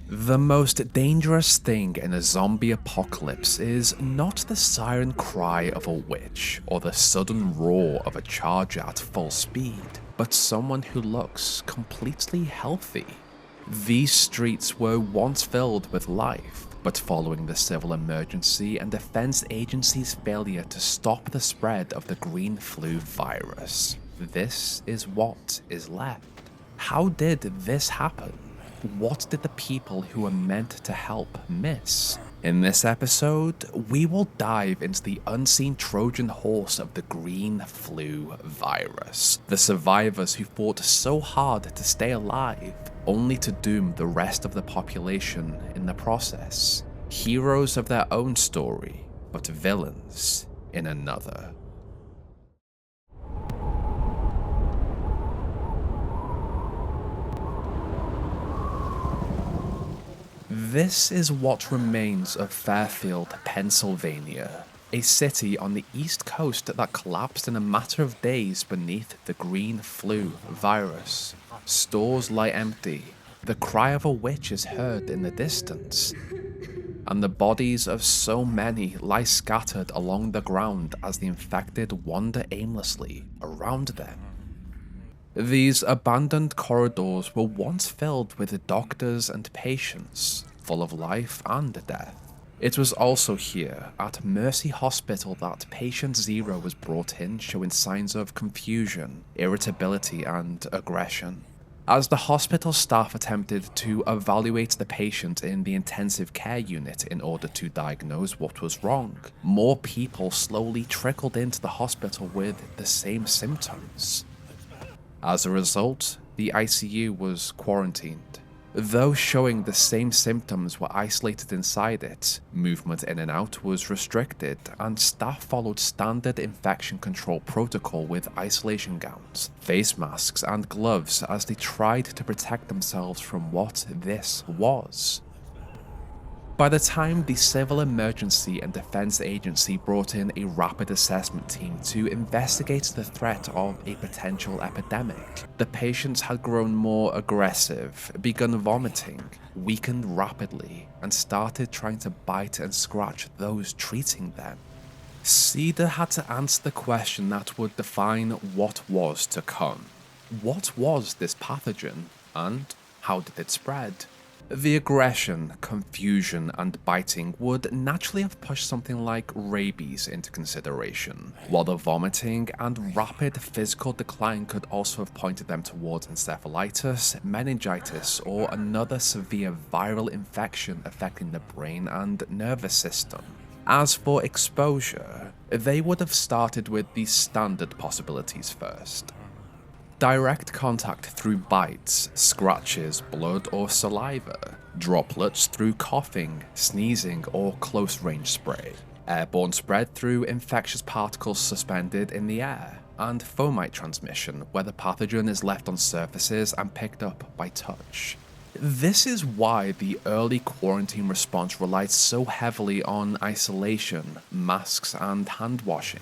The most dangerous thing in a zombie apocalypse is not the siren cry of a witch or the sudden roar of a charger at full speed, but someone who looks completely healthy. These streets were once filled with life, but following the civil emergency and defense agency's failure to stop the spread of the green flu virus, this is what is left. How did this happen? What did the people who were meant to help miss? In this episode, we will dive into the unseen Trojan horse of the green flu virus, the survivors who fought so hard to stay alive, only to doom the rest of the population in the process. Heroes of their own story, but villains in another. This is what remains of Fairfield, Pennsylvania, a city on the East Coast that collapsed in a matter of days beneath the green flu virus. Stores lie empty, the cry of a witch is heard in the distance, and the bodies of so many lie scattered along the ground as the infected wander aimlessly around them. These abandoned corridors were once filled with doctors and patients, full of life and death. It was also here, at Mercy Hospital, that patient Zero was brought in showing signs of confusion, irritability, and aggression. As the hospital staff attempted to evaluate the patient in the intensive care unit in order to diagnose what was wrong, more people slowly trickled into the hospital with the same symptoms. As a result, the ICU was quarantined. Those showing the same symptoms were isolated inside it, movement in and out was restricted, and staff followed standard infection control protocol with isolation gowns, face masks, and gloves as they tried to protect themselves from what this was. By the time the Civil Emergency and Defense Agency brought in a rapid assessment team to investigate the threat of a potential epidemic, the patients had grown more aggressive, begun vomiting, weakened rapidly, and started trying to bite and scratch those treating them. CEDA had to answer the question that would define what was to come. What was this pathogen, and how did it spread? The aggression, confusion, and biting would naturally have pushed something like rabies into consideration, while the vomiting and rapid physical decline could also have pointed them towards encephalitis, meningitis, or another severe viral infection affecting the brain and nervous system. As for exposure, they would have started with the standard possibilities first. Direct contact through bites, scratches, blood, or saliva, droplets through coughing, sneezing, or close-range spray, airborne spread through infectious particles suspended in the air, and fomite transmission where the pathogen is left on surfaces and picked up by touch. This is why the early quarantine response relied so heavily on isolation, masks, and hand washing.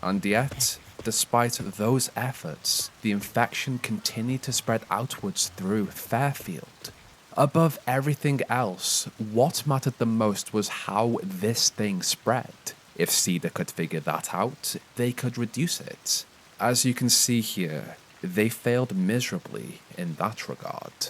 And yet, despite those efforts, the infection continued to spread outwards through Fairfield. Above everything else, what mattered the most was how this thing spread. If CEDA could figure that out, they could reduce it. As you can see here, they failed miserably in that regard.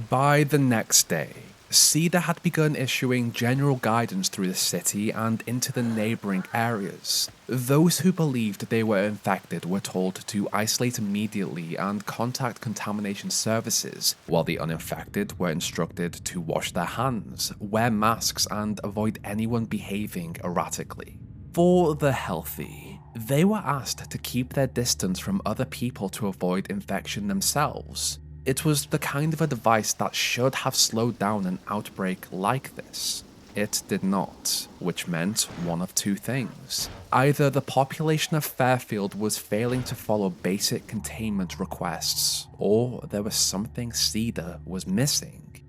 By the next day, CEDA had begun issuing general guidance through the city and into the neighbouring areas. Those who believed they were infected were told to isolate immediately and contact contamination services, while the uninfected were instructed to wash their hands, wear masks, and avoid anyone behaving erratically. For the healthy, they were asked to keep their distance from other people to avoid infection themselves. It was the kind of advice that should have slowed down an outbreak like this. It did not, which meant one of two things. Either the population of Fairfield was failing to follow basic containment requests, or there was something CEDA was missing.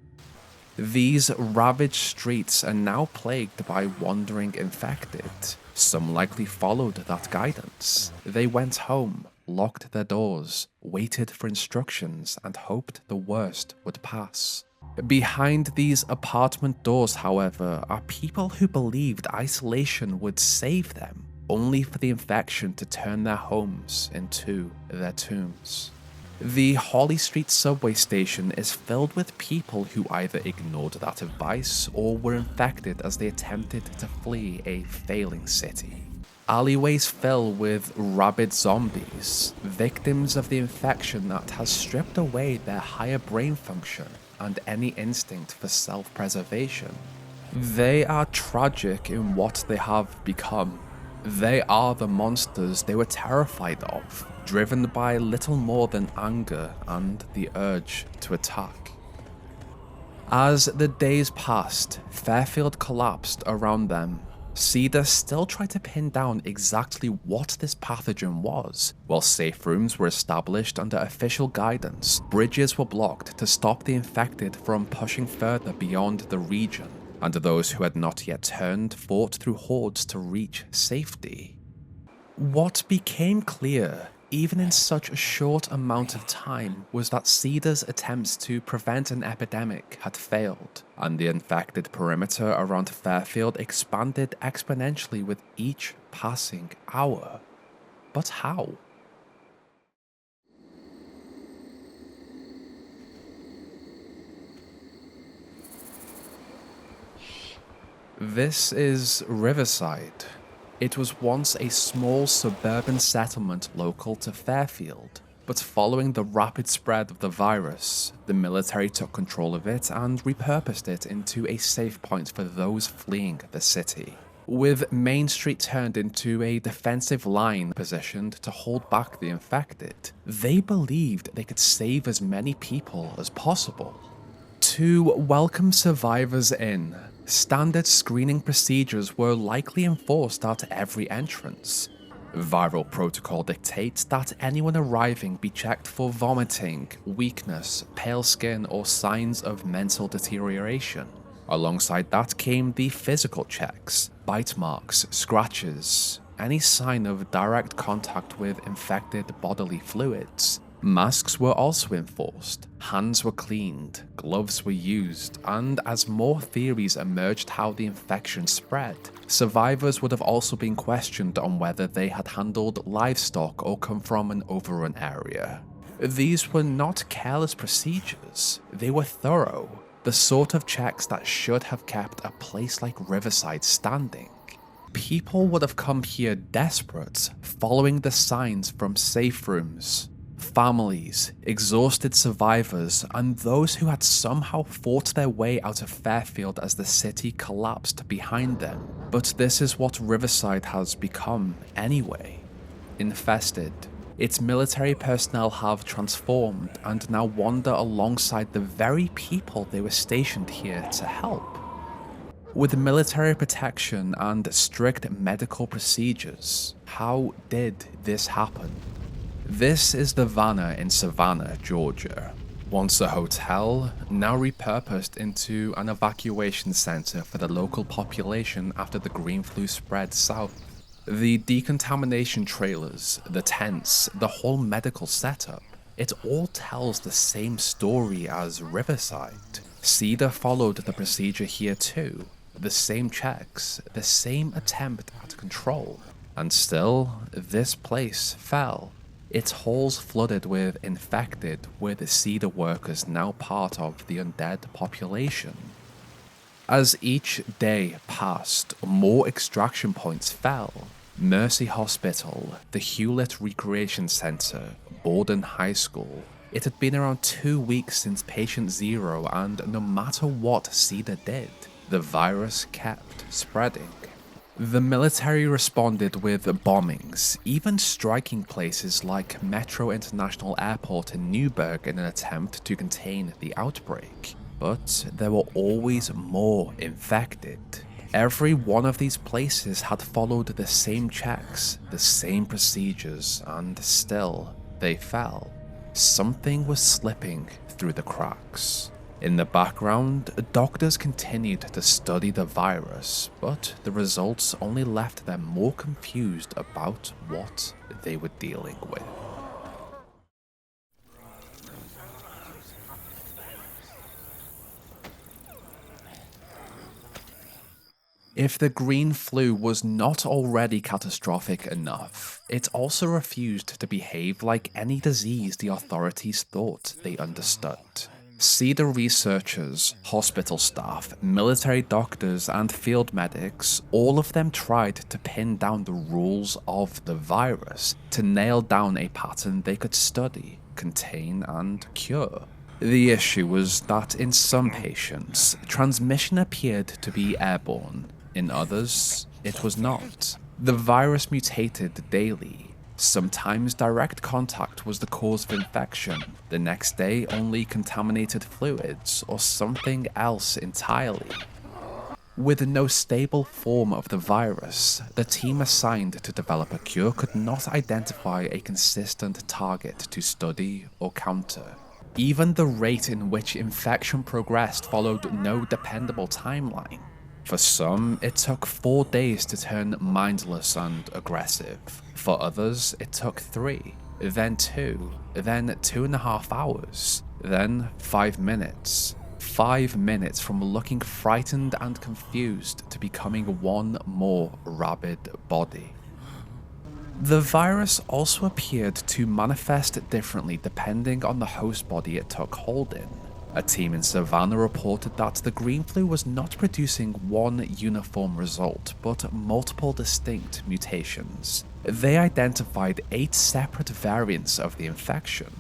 These ravaged streets are now plagued by wandering infected. Some likely followed that guidance. They went home, locked their doors, waited for instructions, and hoped the worst would pass. Behind these apartment doors, however, are people who believed isolation would save them, only for the infection to turn their homes into their tombs. The Holly Street subway station is filled with people who either ignored that advice or were infected as they attempted to flee a failing city. Alleyways fill with rabid zombies, victims of the infection that has stripped away their higher brain function and any instinct for self-preservation. They are tragic in what they have become. They are the monsters they were terrified of, driven by little more than anger and the urge to attack. As the days passed, Fairfield collapsed around them. CEDA still tried to pin down exactly what this pathogen was. While safe rooms were established under official guidance, bridges were blocked to stop the infected from pushing further beyond the region, and those who had not yet turned fought through hordes to reach safety. What became clear, even in such a short amount of time, was that CEDA's attempts to prevent an epidemic had failed, and the infected perimeter around Fairfield expanded exponentially with each passing hour. But how? This is Riverside. It was once a small suburban settlement local to Fairfield, but following the rapid spread of the virus, the military took control of it and repurposed it into a safe point for those fleeing the city. With Main Street turned into a defensive line positioned to hold back the infected, they believed they could save as many people as possible. To welcome survivors in, standard screening procedures were likely enforced at every entrance. Viral protocol dictates that anyone arriving be checked for vomiting, weakness, pale skin, or signs of mental deterioration. Alongside that came the physical checks, bite marks, scratches, any sign of direct contact with infected bodily fluids. Masks were also enforced, hands were cleaned, gloves were used, and as more theories emerged how the infection spread, survivors would have also been questioned on whether they had handled livestock or come from an overrun area. These were not careless procedures, they were thorough, the sort of checks that should have kept a place like Riverside standing. People would have come here desperate, following the signs from safe rooms. Families, exhausted survivors, and those who had somehow fought their way out of Fairfield as the city collapsed behind them. But this is what Riverside has become anyway. Infested. Its military personnel have transformed and now wander alongside the very people they were stationed here to help. With military protection and strict medical procedures, how did this happen? This is the Vanna in Savannah, Georgia. Once a hotel, now repurposed into an evacuation center for the local population after the green flu spread south. The decontamination trailers, the tents, the whole medical setup, it all tells the same story as Riverside. CEDA followed the procedure here too, the same checks, the same attempt at control. And still, this place fell. Its halls flooded with infected, with CEDA workers now part of the undead population. As each day passed, more extraction points fell. Mercy Hospital, the Hewlett Recreation Center, Borden High School. It had been around 2 weeks since patient zero, and no matter what CEDA did, the virus kept spreading. The military responded with bombings, even striking places like Metro International Airport in Newburgh in an attempt to contain the outbreak. But there were always more infected. Every one of these places had followed the same checks, the same procedures, and still they fell. Something was slipping through the cracks. In the background, doctors continued to study the virus, but the results only left them more confused about what they were dealing with. If the green flu was not already catastrophic enough, it also refused to behave like any disease the authorities thought they understood. CEDA researchers, hospital staff, military doctors, and field medics, all of them tried to pin down the rules of the virus to nail down a pattern they could study, contain, and cure. The issue was that in some patients, transmission appeared to be airborne. In others, it was not. The virus mutated daily. Sometimes direct contact was the cause of infection, the next day only contaminated fluids or something else entirely. With no stable form of the virus, the team assigned to develop a cure could not identify a consistent target to study or counter. Even the rate in which infection progressed followed no dependable timeline. For some, it took 4 days to turn mindless and aggressive. For others, it took 3, then 2, then 2.5 hours, then 5 minutes. 5 minutes from looking frightened and confused to becoming one more rabid body. The virus also appeared to manifest differently depending on the host body it took hold in. A team in Savannah reported that the green flu was not producing one uniform result, but multiple distinct mutations. They identified 8 separate variants of the infection.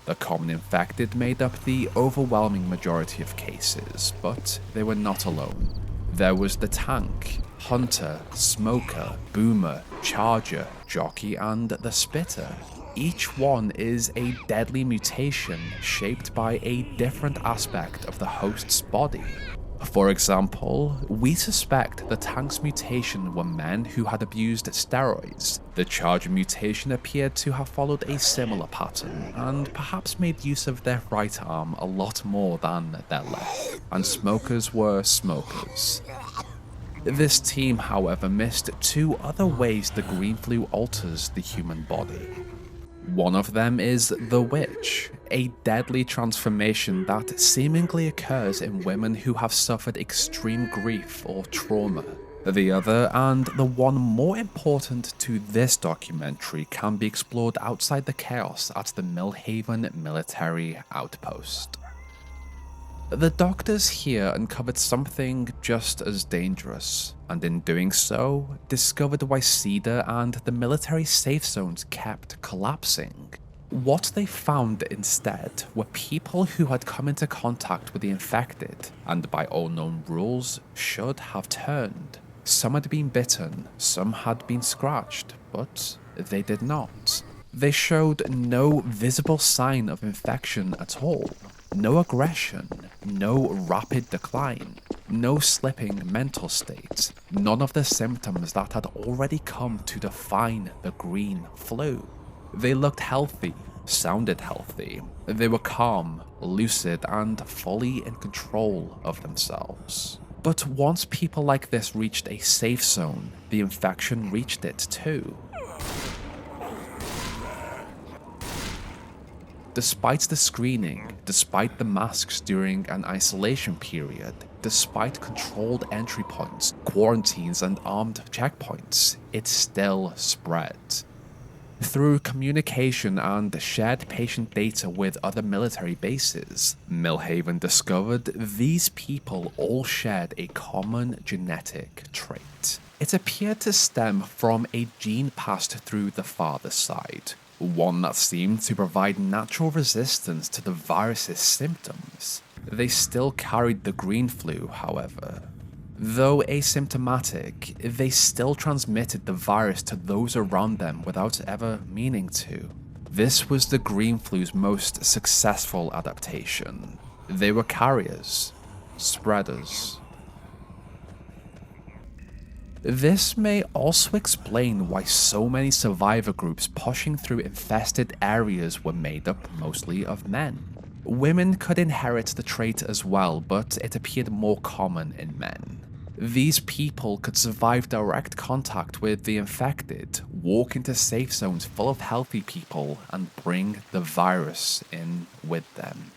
The common infected made up the overwhelming majority of cases, but they were not alone. There was the tank, hunter, smoker, boomer, charger, jockey, and the spitter. Each one is a deadly mutation shaped by a different aspect of the host's body. For example, we suspect the tank's mutation were men who had abused steroids. The charger mutation appeared to have followed a similar pattern, and perhaps made use of their right arm a lot more than their left. And smokers were smokers. This team, however, missed 2 other ways the green flu alters the human body. One of them is the witch, a deadly transformation that seemingly occurs in women who have suffered extreme grief or trauma. The other, and the one more important to this documentary, can be explored outside the chaos at the Millhaven military outpost. The doctors here uncovered something just as dangerous, and in doing so, discovered why CEDA and the military safe zones kept collapsing. What they found instead were people who had come into contact with the infected, and by all known rules, should have turned. Some had been bitten, some had been scratched, but they did not. They showed no visible sign of infection at all. No aggression, no rapid decline, no slipping mental state, none of the symptoms that had already come to define the green flu. They looked healthy, sounded healthy, they were calm, lucid, and fully in control of themselves. But once people like this reached a safe zone, the infection reached it too. Despite the screening, despite the masks during an isolation period, despite controlled entry points, quarantines, and armed checkpoints, it still spread. Through communication and shared patient data with other military bases, Millhaven discovered these people all shared a common genetic trait. It appeared to stem from a gene passed through the father's side, one that seemed to provide natural resistance to the virus's symptoms. They still carried the green flu, however. Though asymptomatic, they still transmitted the virus to those around them without ever meaning to. This was the green flu's most successful adaptation. They were carriers, spreaders. This may also explain why so many survivor groups pushing through infested areas were made up mostly of men. Women could inherit the trait as well, but it appeared more common in men. These people could survive direct contact with the infected, walk into safe zones full of healthy people, and bring the virus in with them.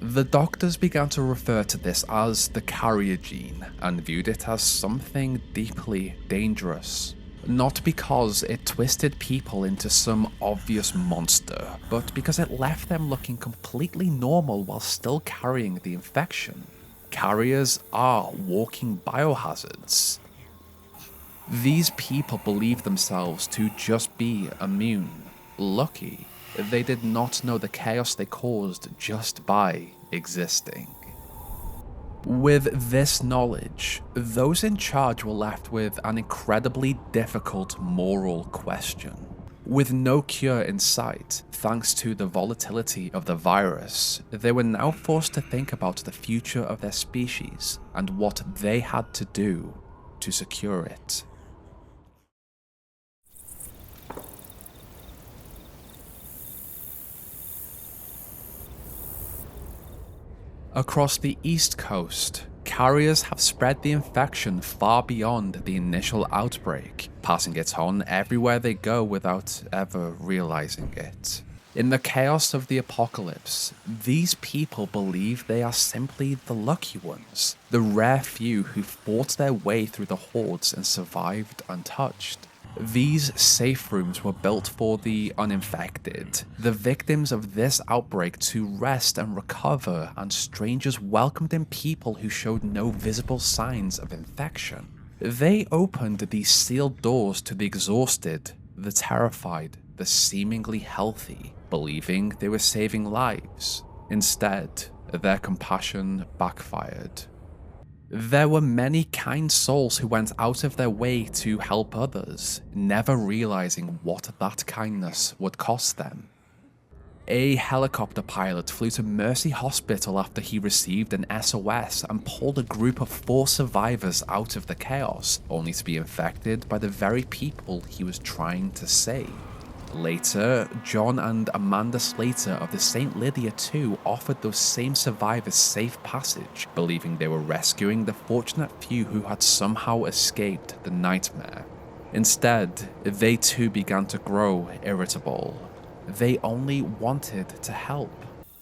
The doctors began to refer to this as the carrier gene and viewed it as something deeply dangerous. Not because it twisted people into some obvious monster, but because it left them looking completely normal while still carrying the infection. Carriers are walking biohazards. These people believe themselves to just be immune. Lucky, they did not know the chaos they caused just by existing. With this knowledge, those in charge were left with an incredibly difficult moral question. With no cure in sight, thanks to the volatility of the virus, they were now forced to think about the future of their species and what they had to do to secure it. Across the East Coast, carriers have spread the infection far beyond the initial outbreak, passing it on everywhere they go without ever realizing it. In the chaos of the apocalypse, these people believe they are simply the lucky ones, the rare few who fought their way through the hordes and survived untouched. These safe rooms were built for the uninfected, the victims of this outbreak to rest and recover, and strangers welcomed in people who showed no visible signs of infection. They opened these sealed doors to the exhausted, the terrified, the seemingly healthy, believing they were saving lives. Instead, their compassion backfired. There were many kind souls who went out of their way to help others, never realizing what that kindness would cost them. A helicopter pilot flew to Mercy Hospital after he received an SOS and pulled a group of 4 survivors out of the chaos, only to be infected by the very people he was trying to save. Later, John and Amanda Slater of the St. Lydia 2 offered those same survivors safe passage, believing they were rescuing the fortunate few who had somehow escaped the nightmare. Instead, they too began to grow irritable. They only wanted to help.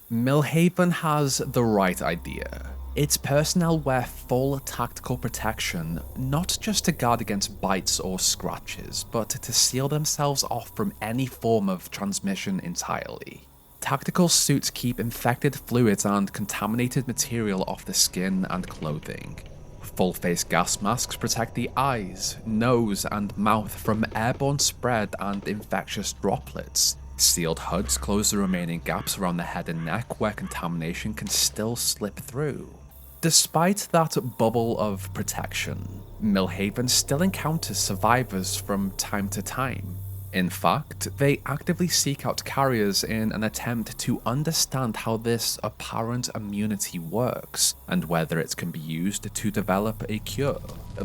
Millhaven has the right idea. Its personnel wear full tactical protection, not just to guard against bites or scratches, but to seal themselves off from any form of transmission entirely. Tactical suits keep infected fluids and contaminated material off the skin and clothing. Full-face gas masks protect the eyes, nose, and mouth from airborne spread and infectious droplets. Sealed hoods close the remaining gaps around the head and neck where contamination can still slip through. Despite that bubble of protection, Millhaven still encounters survivors from time to time. In fact, they actively seek out carriers in an attempt to understand how this apparent immunity works, and whether it can be used to develop a cure.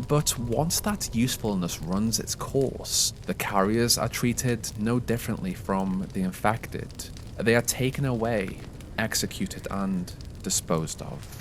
But once that usefulness runs its course, the carriers are treated no differently from the infected. They are taken away, executed, and disposed of.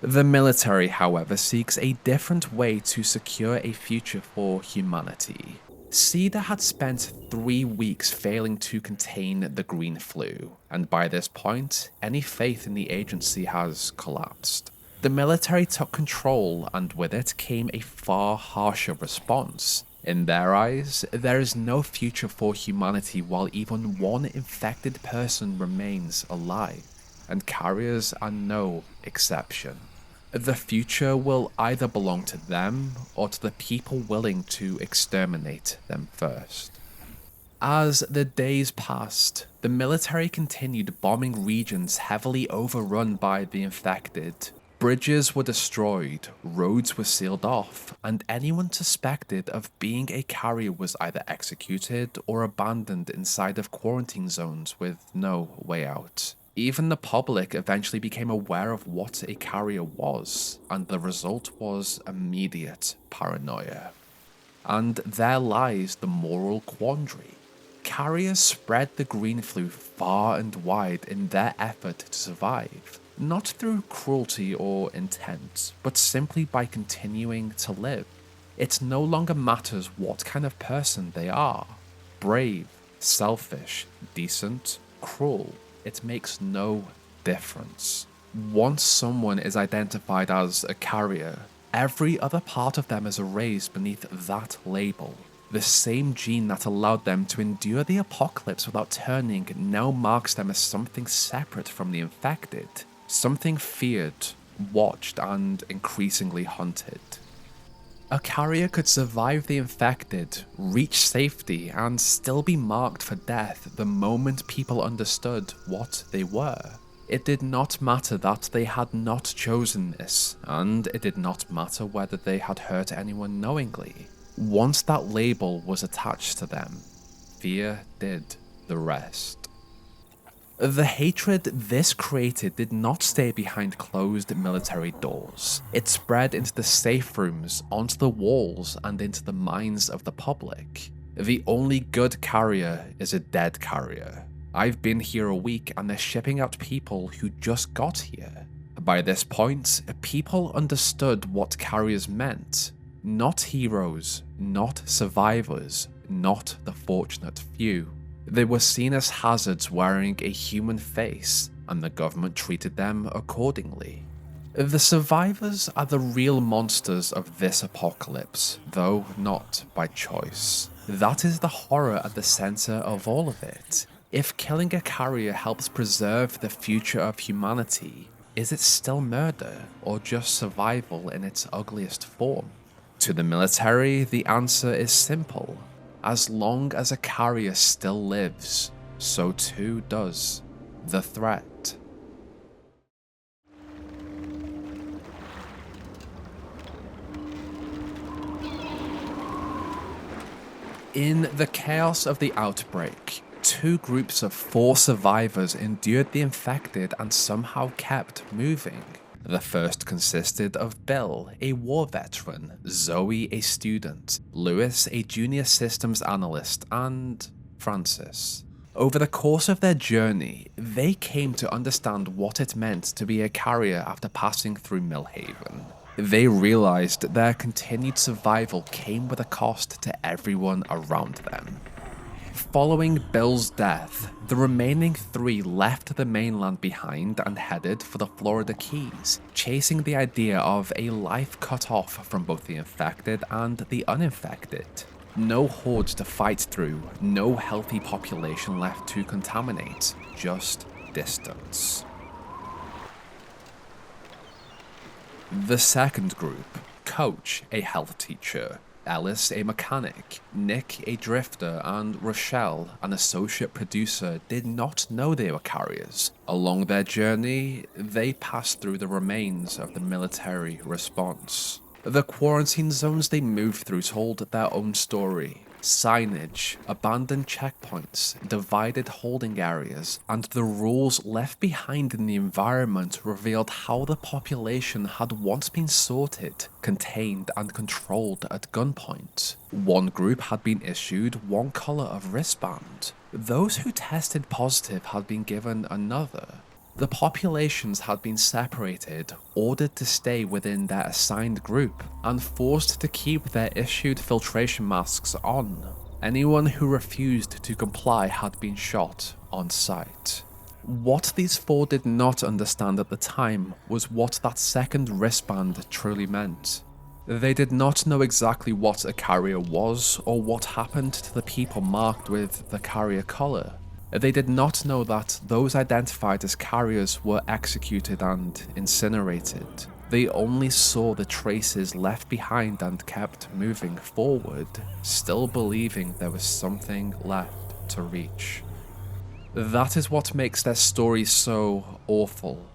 The military, however, seeks a different way to secure a future for humanity. CEDA had spent 3 weeks failing to contain the green flu, and by this point, any faith in the agency has collapsed. The military took control, and with it came a far harsher response. In their eyes, there is no future for humanity while even one infected person remains alive, and carriers are no exception. The future will either belong to them or to the people willing to exterminate them first. As the days passed, the military continued bombing regions heavily overrun by the infected. Bridges were destroyed, roads were sealed off, and anyone suspected of being a carrier was either executed or abandoned inside of quarantine zones with no way out. Even the public eventually became aware of what a carrier was, and the result was immediate paranoia. And there lies the moral quandary. Carriers spread the green flu far and wide in their effort to survive, not through cruelty or intent, but simply by continuing to live. It no longer matters what kind of person they are. Brave, selfish, decent, cruel. It makes no difference. Once someone is identified as a carrier, every other part of them is erased beneath that label. The same gene that allowed them to endure the apocalypse without turning now marks them as something separate from the infected, something feared, watched, and increasingly hunted. A carrier could survive the infected, reach safety, and still be marked for death the moment people understood what they were. It did not matter that they had not chosen this, and it did not matter whether they had hurt anyone knowingly. Once that label was attached to them, fear did the rest. The hatred this created did not stay behind closed military doors. It spread into the safe rooms, onto the walls, and into the minds of the public. The only good carrier is a dead carrier. I've been here a week and they're shipping out people who just got here. By this point, people understood what carriers meant. Not heroes, not survivors, not the fortunate few. They were seen as hazards wearing a human face, and the government treated them accordingly. The survivors are the real monsters of this apocalypse, though not by choice. That is the horror at the center of all of it. If killing a carrier helps preserve the future of humanity, is it still murder, or just survival in its ugliest form? To the military, the answer is simple. As long as a carrier still lives, so too does the threat. In the chaos of the outbreak, two groups of 4 survivors endured the infected and somehow kept moving. The first consisted of Bill, a war veteran, Zoe, a student, Lewis, a junior systems analyst, and Francis. Over the course of their journey, they came to understand what it meant to be a carrier after passing through Millhaven. They realized their continued survival came with a cost to everyone around them. Following Bill's death, the remaining 3 left the mainland behind and headed for the Florida Keys, chasing the idea of a life cut off from both the infected and the uninfected. No hordes to fight through, no healthy population left to contaminate, just distance. The second group, Coach, a health teacher, Ellis, a mechanic, Nick, a drifter, and Rochelle, an associate producer, did not know they were carriers. Along their journey, they passed through the remains of the military response. The quarantine zones they moved through told their own story. Signage, abandoned checkpoints, divided holding areas, and the rules left behind in the environment revealed how the population had once been sorted, contained, and controlled at gunpoint. One group had been issued one color of wristband. Those who tested positive had been given another. The populations had been separated, ordered to stay within their assigned group, and forced to keep their issued filtration masks on. Anyone who refused to comply had been shot on sight. What these 4 did not understand at the time was what that second wristband truly meant. They did not know exactly what a carrier was or what happened to the people marked with the carrier color. They did not know that those identified as carriers were executed and incinerated. They only saw the traces left behind and kept moving forward, still believing there was something left to reach. That is what makes their story so awful.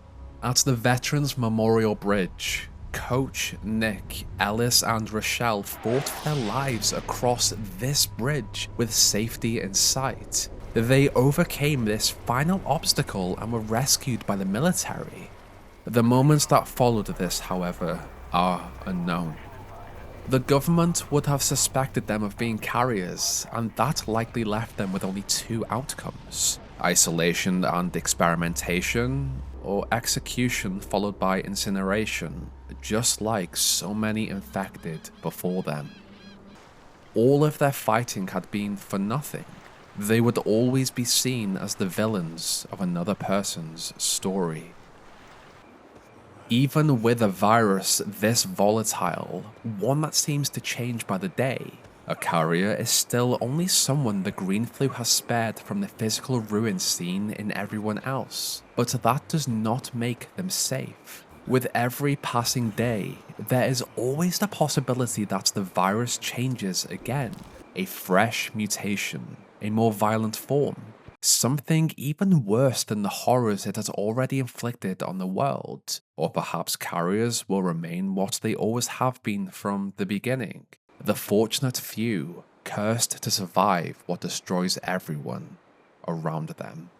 At the Veterans Memorial Bridge, Coach, Nick, Ellis, and Rochelle fought for their lives across this bridge with safety in sight. They overcame this final obstacle and were rescued by the military. The moments that followed this, however, are unknown. The government would have suspected them of being carriers, and that likely left them with only 2 outcomes: isolation and experimentation, or execution followed by incineration, just like so many infected before them. All of their fighting had been for nothing. They would always be seen as the villains of another person's story. Even with a virus this volatile, one that seems to change by the day, a carrier is still only someone the green flu has spared from the physical ruin seen in everyone else, but that does not make them safe. With every passing day, there is always the possibility that the virus changes again, a fresh mutation, a more violent form, something even worse than the horrors it has already inflicted on the world, or perhaps carriers will remain what they always have been from the beginning. The fortunate few, cursed to survive what destroys everyone around them.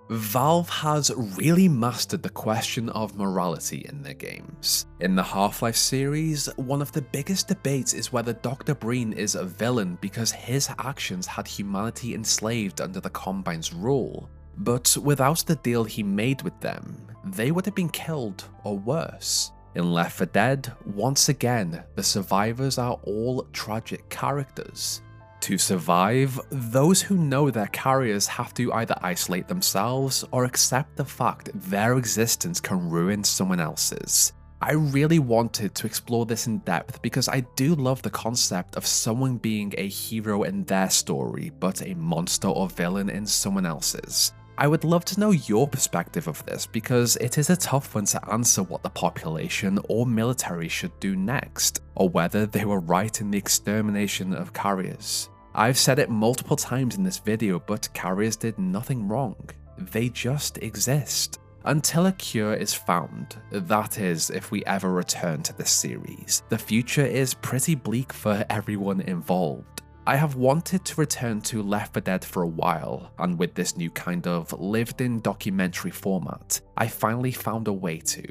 Valve has really mastered the question of morality in their games. In the Half-Life series, one of the biggest debates is whether Dr. Breen is a villain because his actions had humanity enslaved under the Combine's rule. But without the deal he made with them, they would have been killed or worse. In Left 4 Dead, once again, the survivors are all tragic characters. To survive, those who know they're carriers have to either isolate themselves or accept the fact their existence can ruin someone else's. I really wanted to explore this in depth because I do love the concept of someone being a hero in their story, but a monster or villain in someone else's. I would love to know your perspective of this because it is a tough one to answer what the population or military should do next, or whether they were right in the extermination of carriers. I've said it multiple times in this video, but carriers did nothing wrong. They just exist. Until a cure is found, that is, if we ever return to this series, the future is pretty bleak for everyone involved. I have wanted to return to Left 4 Dead for a while, and with this new kind of lived-in documentary format, I finally found a way to.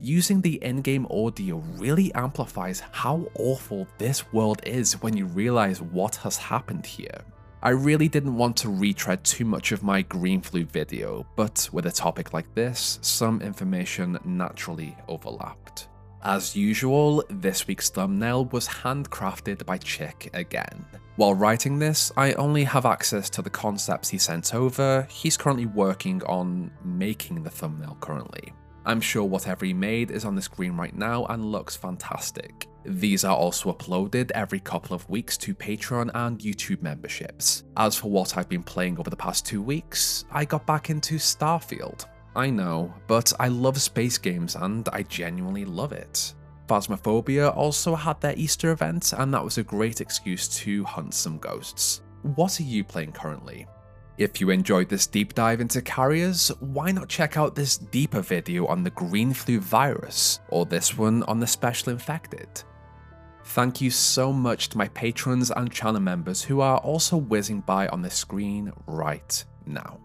Using the in-game audio really amplifies how awful this world is when you realize what has happened here. I really didn't want to retread too much of my green flu video, but with a topic like this, some information naturally overlapped. As usual, this week's thumbnail was handcrafted by Chick again. While writing this, I only have access to the concepts he sent over. He's currently working on making the thumbnail currently. I'm sure whatever he made is on the screen right now and looks fantastic. These are also uploaded every couple of weeks to Patreon and YouTube memberships. As for what I've been playing over the past 2 weeks, I got back into Starfield. I know, but I love space games and I genuinely love it. Phasmophobia also had their Easter event, and that was a great excuse to hunt some ghosts. What are you playing currently? If you enjoyed this deep dive into carriers, why not check out this deeper video on the green flu virus, or this one on the special infected? Thank you so much to my patrons and channel members who are also whizzing by on the screen right now.